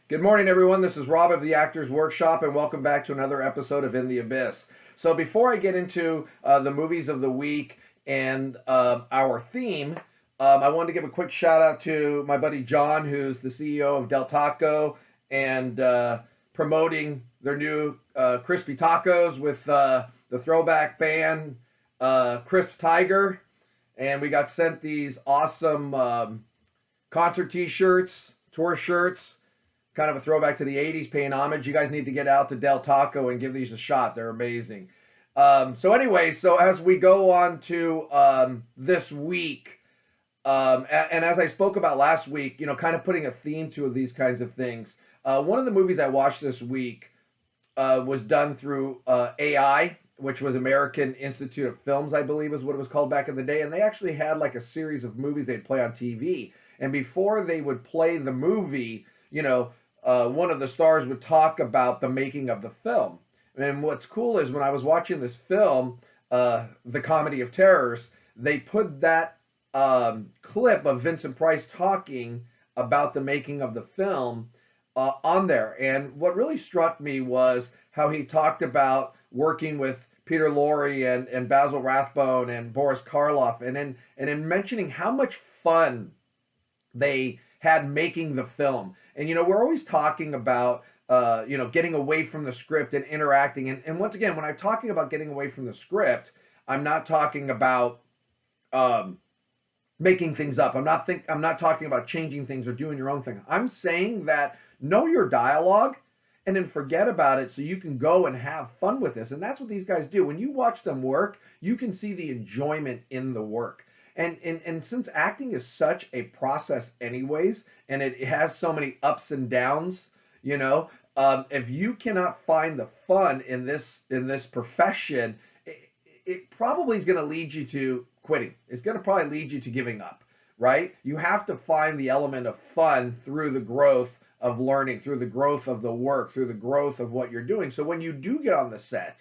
Good morning, everyone. This is Rob of the Actors Workshop, and welcome back to another episode of In the Abyss. So, before I get into the movies of the week and our theme, I wanted to give a quick shout out to my buddy John, who's the CEO of Del Taco, and promoting their new crispy tacos with the throwback band Crisp Tiger. And we got sent these awesome concert t-shirts, tour shirts, kind of a throwback to the 80s, paying homage. You guys need to get out to Del Taco and give these a shot. They're amazing. So as we go on to this week, and as I spoke about last week, kind of putting a theme to these kinds of things. One of the movies I watched this week was done through AI, which was American Institute of Films, I believe is what it was called back in the day. And they actually had like a series of movies they'd play on TV. And before they would play the movie, one of the stars would talk about the making of the film. And what's cool is when I was watching this film, The Comedy of Terrors, they put that clip of Vincent Price talking about the making of the film on there. And what really struck me was how he talked about working with Peter Lorre and Basil Rathbone and Boris Karloff, and in mentioning how much fun they had making the film. And we're always talking about getting away from the script and interacting. And once again, when I'm talking about getting away from the script, I'm not talking about making things up. I'm not talking about changing things or doing your own thing. I'm saying that know your dialogue and then forget about it so you can go and have fun with this. And that's what these guys do. When you watch them work, you can see the enjoyment in the work. And since acting is such a process anyways, and it has so many ups and downs, if you cannot find the fun in this profession, it probably is going to lead you to quitting. It's going to probably lead you to giving up, right? You have to find the element of fun through the growth of learning, through the growth of the work, through the growth of what you're doing. So when you do get on the set,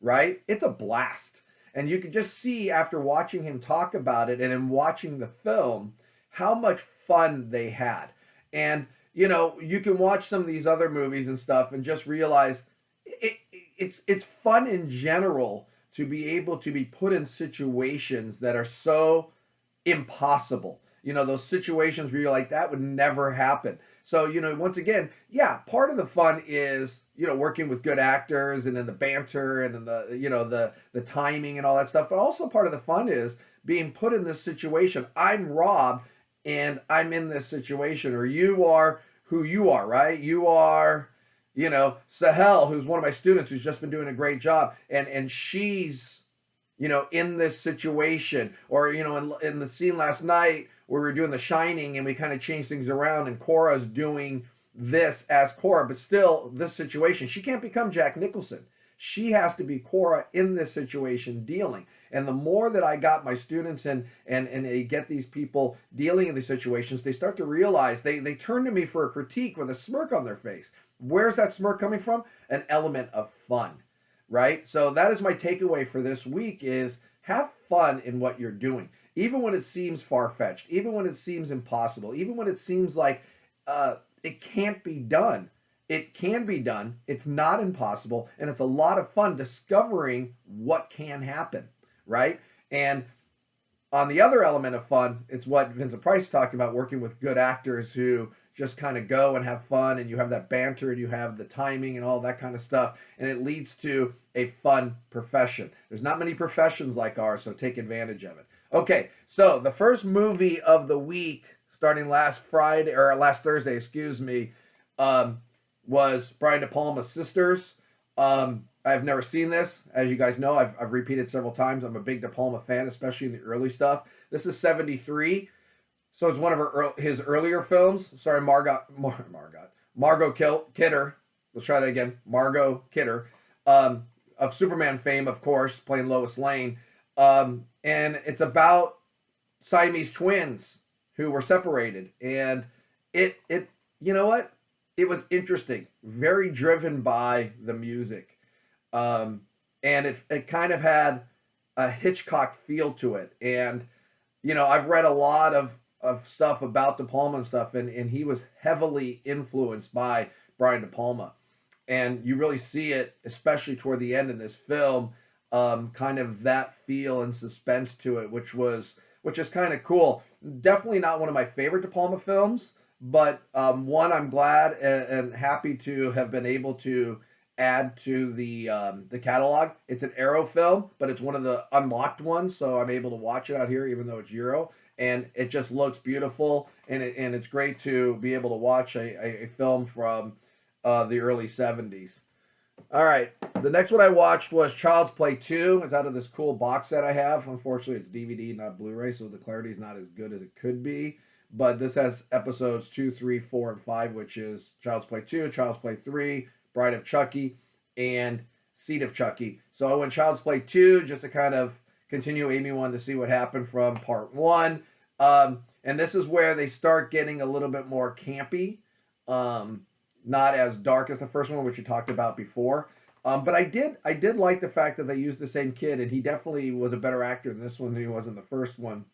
right, it's a blast. And you can just see after watching him talk about it and in watching the film how much fun they had. And, you can watch some of these other movies and stuff and just realize it's fun in general to be able to be put in situations that are so impossible. Those situations where you're like, that would never happen. So, once again, yeah, part of the fun is, working with good actors and in the banter and in the timing and all that stuff. But also part of the fun is being put in this situation. I'm Rob and I'm in this situation, or you are who you are, right? You are, Sahel, who's one of my students who's just been doing a great job. And she's, in this situation, or, in the scene last night where we were doing The Shining and we kind of changed things around and Cora's doing this as Cora, but still this situation, she can't become Jack Nicholson. She has to be Cora in this situation dealing. And the more that I got my students and they get these people dealing in these situations, they start to realize they turn to me for a critique with a smirk on their face. Where's that smirk coming from? An element of fun, right? So that is my takeaway for this week is have fun in what you're doing. Even when it seems far-fetched, even when it seems impossible, even when it seems like it can't be done. It can be done. It's not impossible. And it's a lot of fun discovering what can happen, right? And on the other element of fun, it's what Vincent Price talked about, working with good actors who just kind of go and have fun, and you have that banter and you have the timing and all that kind of stuff. And it leads to a fun profession. There's not many professions like ours, so take advantage of it. Okay, so the first movie of the week, starting last Thursday, was Brian De Palma's Sisters. I've never seen this. As you guys know, I've repeated several times. I'm a big De Palma fan, especially in the early stuff. This is 73, so it's one of his earlier films. Sorry, Margot Kidder. Let's try that again. Margot Kidder, of Superman fame, of course, playing Lois Lane. And it's about Siamese twins who were separated, and it it was interesting, very driven by the music, and it kind of had a Hitchcock feel to it. And I've read a lot of of stuff about De Palma and stuff, and he was heavily influenced by Brian De Palma, and you really see it, especially toward the end in this film, kind of that feel and suspense to it, which is kind of cool. Definitely not one of my favorite De Palma films, but one I'm glad and happy to have been able to add to the catalog. It's an Arrow film, but it's one of the unlocked ones, so I'm able to watch it out here, even though it's Euro, and it just looks beautiful, and it's great to be able to watch a film from the early '70s. All right, the next one I watched was Child's Play 2. It's out of this cool box set I have. Unfortunately, it's DVD, not Blu-ray, so the clarity is not as good as it could be. But this has episodes 2, 3, 4, and 5, which is Child's Play 2, Child's Play 3, Bride of Chucky, and Seed of Chucky. So in Child's Play 2, just to kind of continue, Amy wanted to see what happened from part 1. And this is where they start getting a little bit more campy. Not as dark as the first one, which you talked about before. But I did like the fact that they used the same kid, and he definitely was a better actor in this one than he was in the first one.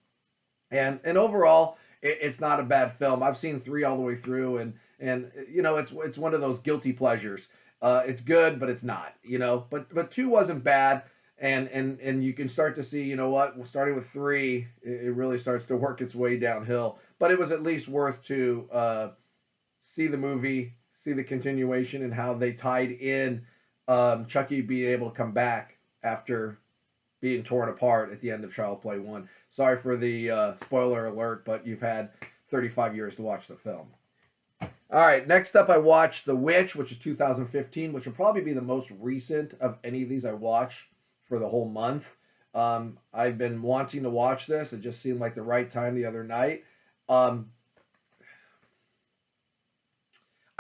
And overall, it's not a bad film. I've seen 3 all the way through, and you know, it's one of those guilty pleasures. It's good, but it's not, you know. But 2 wasn't bad, and you can start to see, you know what, starting with 3, it really starts to work its way downhill. But it was at least worth to see the movie, see the continuation, and how they tied in Chucky being able to come back after being torn apart at the end of Child Play 1. Sorry for the spoiler alert, but you've had 35 years to watch the film. All right, next up I watched The Witch, which is 2015, which will probably be the most recent of any of these I watched for the whole month. I've been wanting to watch this. It just seemed like the right time the other night. I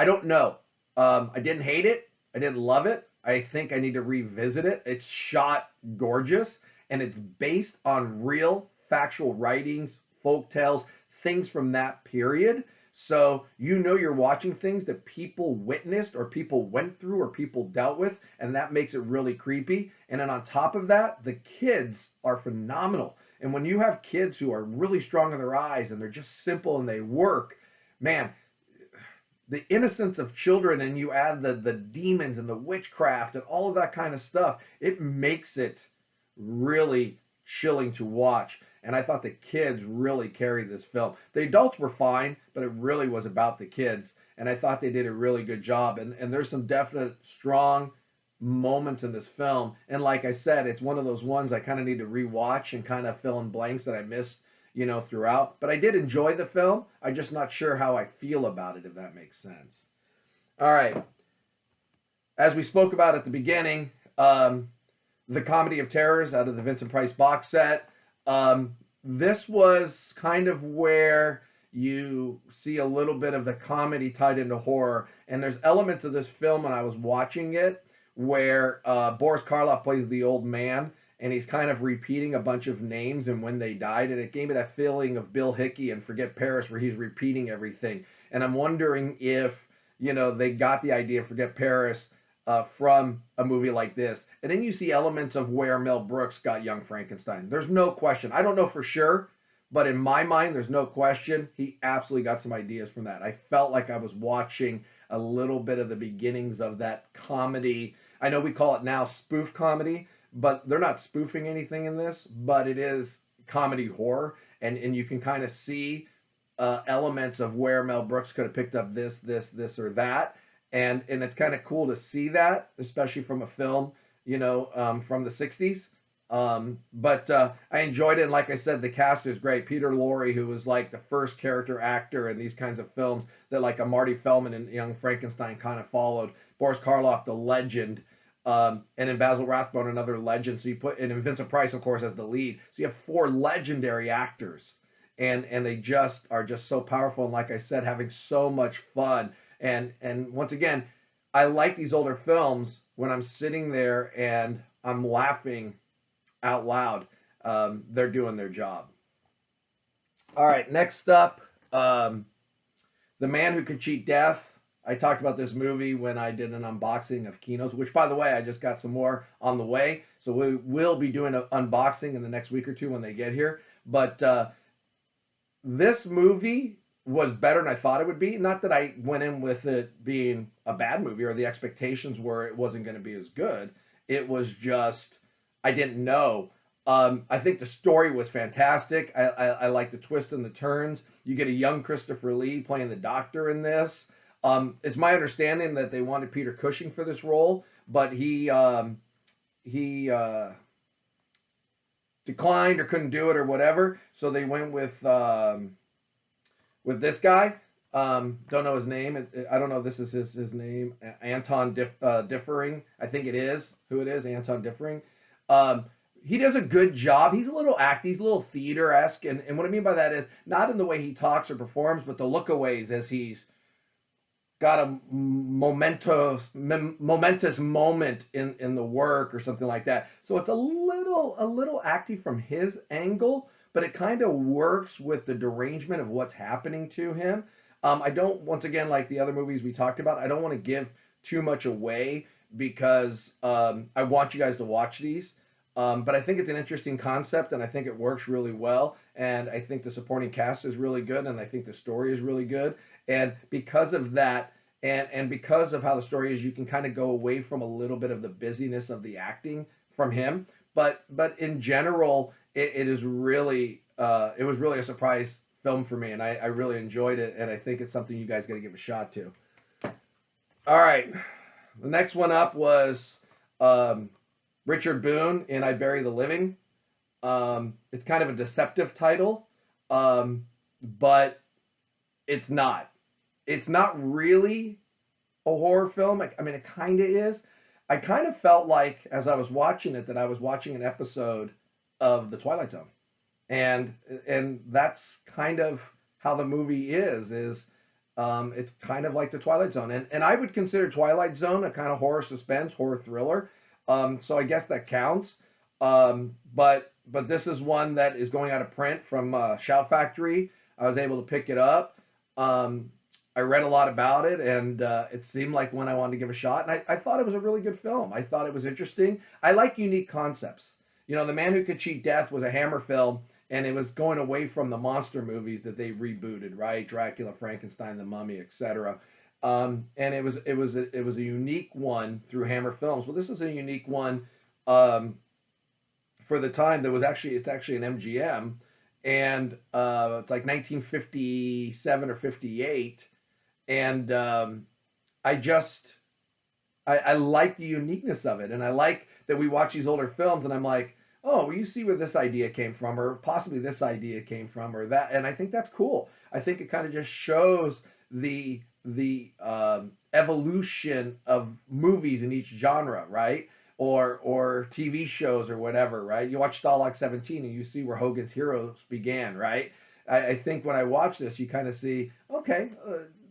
don't know. I didn't hate it. I didn't love it. I think I need to revisit it. It's shot gorgeous, and it's based on real factual writings, folk tales, things from that period. So you know you're watching things that people witnessed or people went through or people dealt with, and that makes it really creepy. And then on top of that, the kids are phenomenal. And when you have kids who are really strong in their eyes and they're just simple and they work, man, the innocence of children, and you add the demons and the witchcraft and all of that kind of stuff, it makes it really chilling to watch. And I thought the kids really carried this film. The adults were fine, but it really was about the kids. And I thought they did a really good job. And there's some definite strong moments in this film. And like I said, it's one of those ones I kind of need to rewatch and kind of fill in blanks that I missed, you know, throughout. But I did enjoy the film. I'm just not sure how I feel about it, if that makes sense. All right. As we spoke about at the beginning, the Comedy of Terrors out of the Vincent Price box set. This was kind of where you see a little bit of the comedy tied into horror. And there's elements of this film when I was watching it where Boris Karloff plays the old man, and he's kind of repeating a bunch of names and when they died. And it gave me that feeling of Bill Hickey and Forget Paris, where he's repeating everything. And I'm wondering if, you know, they got the idea of Forget Paris from a movie like this. And then you see elements of where Mel Brooks got Young Frankenstein. There's no question. I don't know for sure, but in my mind, there's no question. He absolutely got some ideas from that. I felt like I was watching a little bit of the beginnings of that comedy. I know we call it now spoof comedy, but they're not spoofing anything in this, but it is comedy horror. And you can kind of see elements of where Mel Brooks could have picked up this, or that. And it's kind of cool to see that, especially from a film, you know, from the 60s. But I enjoyed it. And like I said, the cast is great. Peter Lorre, who was like the first character actor in these kinds of films that like a Marty Feldman and Young Frankenstein kind of followed. Boris Karloff, the legend. And in Basil Rathbone, another legend. So you put, and in Vincent Price, of course, as the lead. So you have 4 legendary actors. And they just are just so powerful. And like I said, having so much fun. And once again, I like these older films when I'm sitting there and I'm laughing out loud. They're doing their job. All right, next up, The Man Who Could Cheat Death. I talked about this movie when I did an unboxing of Kino's, which, by the way, I just got some more on the way. So we will be doing an unboxing in the next week or two when they get here. But this movie was better than I thought it would be. Not that I went in with it being a bad movie or the expectations were it wasn't going to be as good. It was just I didn't know. I think the story was fantastic. I like the twist and the turns. You get a young Christopher Lee playing the doctor in this. It's my understanding that they wanted Peter Cushing for this role, but he declined or couldn't do it or whatever. So they went with this guy. Don't know his name. I don't know if this is his name. Anton Differing. I think it is who it is. Anton Differing. He does a good job. He's a little he's a little theater-esque. And what I mean by that is not in the way he talks or performs, but the lookaways as he's got a momentous moment in the work or something like that. So it's a little acty from his angle, but it kind of works with the derangement of what's happening to him. I don't, once again, like the other movies we talked about, I don't want to give too much away because I want you guys to watch these. But I think it's an interesting concept, and I think it works really well. And I think the supporting cast is really good, and I think the story is really good. And because of that, and because of how the story is, you can kind of go away from a little bit of the busyness of the acting from him. But in general, it is really it was really a surprise film for me, and I really enjoyed it, and I think it's something you guys got to give a shot to. All right, the next one up was Richard Boone in I Bury the Living. It's kind of a deceptive title, but it's not. It's not really a horror film. I mean, it kind of is. I kind of felt like, as I was watching it, that I was watching an episode of The Twilight Zone. And that's kind of how the movie is it's kind of like The Twilight Zone. And I would consider Twilight Zone a kind of horror suspense, horror thriller. So I guess that counts. But this is one that is going out of print from Shout Factory. I was able to pick it up. I read a lot about it, and it seemed like one I wanted to give a shot. And I thought it was a really good film. I thought it was interesting. I like unique concepts. You know, The Man Who Could Cheat Death was a Hammer film, and it was going away from the monster movies that they rebooted, right? Dracula, Frankenstein, The Mummy, etc. And it was a unique one through Hammer Films. Well, this is a unique one for the time. It's actually an MGM, and it's like 1957 or 58. And I like the uniqueness of it, and I like that we watch these older films, and I'm like, oh, well, you see where this idea came from, or possibly this idea came from, or that, and I think that's cool. I think it kind of just shows the evolution of movies in each genre, right? Or TV shows or whatever, right? You watch Stalag 17 and you see where Hogan's Heroes began, right? I think when I watch this, you kind of see, okay,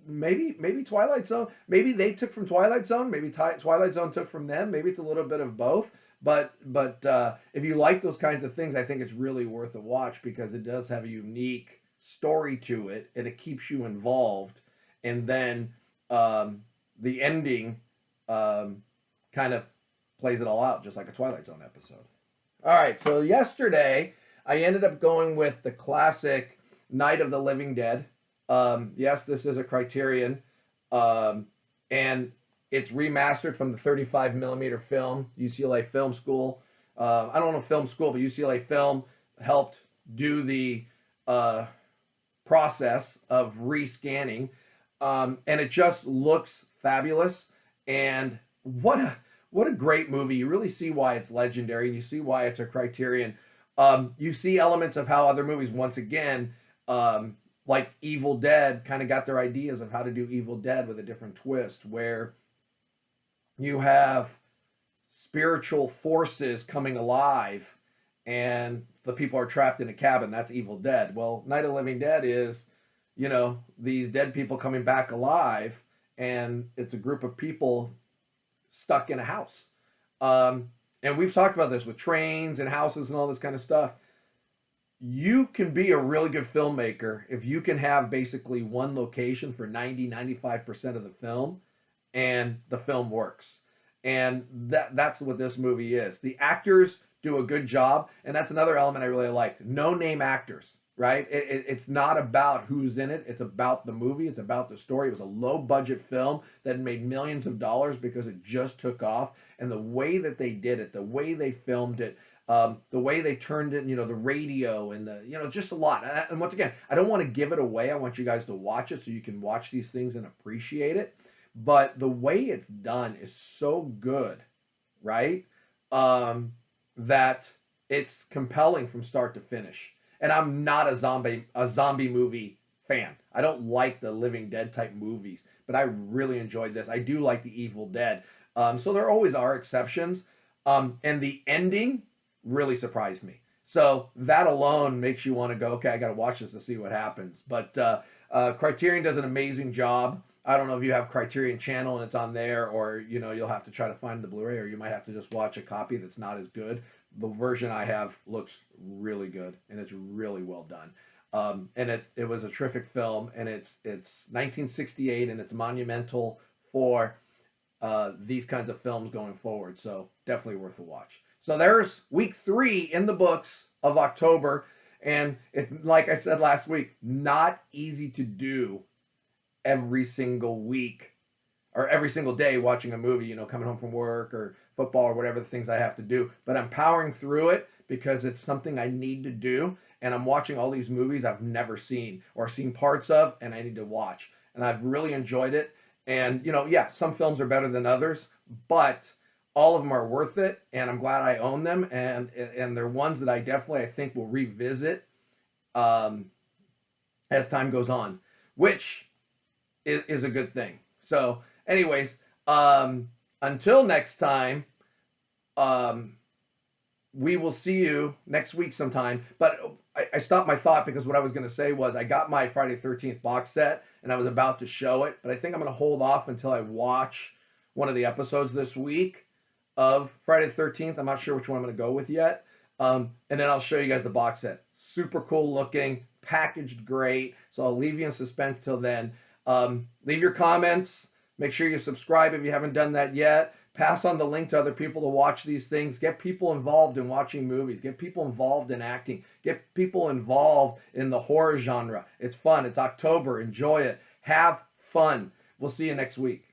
maybe Twilight Zone, maybe they took from Twilight Zone, maybe Twilight Zone took from them, maybe it's a little bit of both. But if you like those kinds of things, I think it's really worth a watch because it does have a unique story to it, and it keeps you involved. And then the ending kind of plays it all out, just like a Twilight Zone episode. All right, so yesterday I ended up going with the classic Night of the Living Dead. Yes, this is a Criterion, and it's remastered from the 35 millimeter film. UCLA Film School. I don't know film school, but UCLA Film helped do the process of rescanning, and it just looks fabulous. And what a great movie! You really see why it's legendary, and you see why it's a Criterion. You see elements of how other movies, once again, like Evil Dead, kind of got their ideas of how to do Evil Dead with a different twist, where you have spiritual forces coming alive and the people are trapped in a cabin. That's Evil Dead. Well, Night of the Living Dead is, you know, these dead people coming back alive, and it's a group of people stuck in a house. And we've talked about this with trains and houses and all this kind of stuff. You can be a really good filmmaker if you can have basically one location for 90-95% of the film, and the film works. And that's what this movie is. The actors do a good job, and that's another element I really liked. No name actors, right? It's not about who's in it. It's about the movie. It's about the story. It was a low budget film that made millions of dollars because it just took off. And the way that they did it, the way they filmed it, the way they turned it, the radio and just a lot. And once again, I don't want to give it away. I want you guys to watch it so you can watch these things and appreciate it. But the way it's done is so good, right? That it's compelling from start to finish. And I'm not a zombie movie fan. I don't like the Living Dead type movies, but I really enjoyed this. I do like the Evil Dead. So there always are exceptions. And the ending really surprised me. So that alone makes you want to go, okay, I got to watch this to see what happens. But Criterion does an amazing job. I don't know if you have Criterion Channel and it's on there, or you'll have to try to find the Blu-ray, or you might have to just watch a copy that's not as good. The version I have looks really good, and it's really well done. And it was a terrific film, and it's 1968, and it's monumental for these kinds of films going forward. So definitely worth a watch. So there's week 3 in the books of October, and it's, like I said last week, not easy to do every single week or every single day watching a movie, coming home from work or football or whatever the things I have to do. But I'm powering through it because it's something I need to do. And I'm watching all these movies I've never seen or seen parts of, and I need to watch. And I've really enjoyed it. And, some films are better than others, but all of them are worth it. And I'm glad I own them. And they're ones that I think will revisit as time goes on, which is a good thing. So anyways, until next time, we will see you next week sometime. But I stopped my thought because what I was going to say was I got my Friday the 13th box set and I was about to show it, but I think I'm going to hold off until I watch one of the episodes this week of Friday the 13th. I'm not sure which one I'm going to go with yet. And then I'll show you guys the box set. Super cool looking, packaged great. So I'll leave you in suspense till then. Leave your comments. Make sure you subscribe if you haven't done that yet. Pass on the link to other people to watch these things. Get people involved in watching movies. Get people involved in acting. Get people involved in the horror genre. It's fun. It's October. Enjoy it. Have fun. We'll see you next week.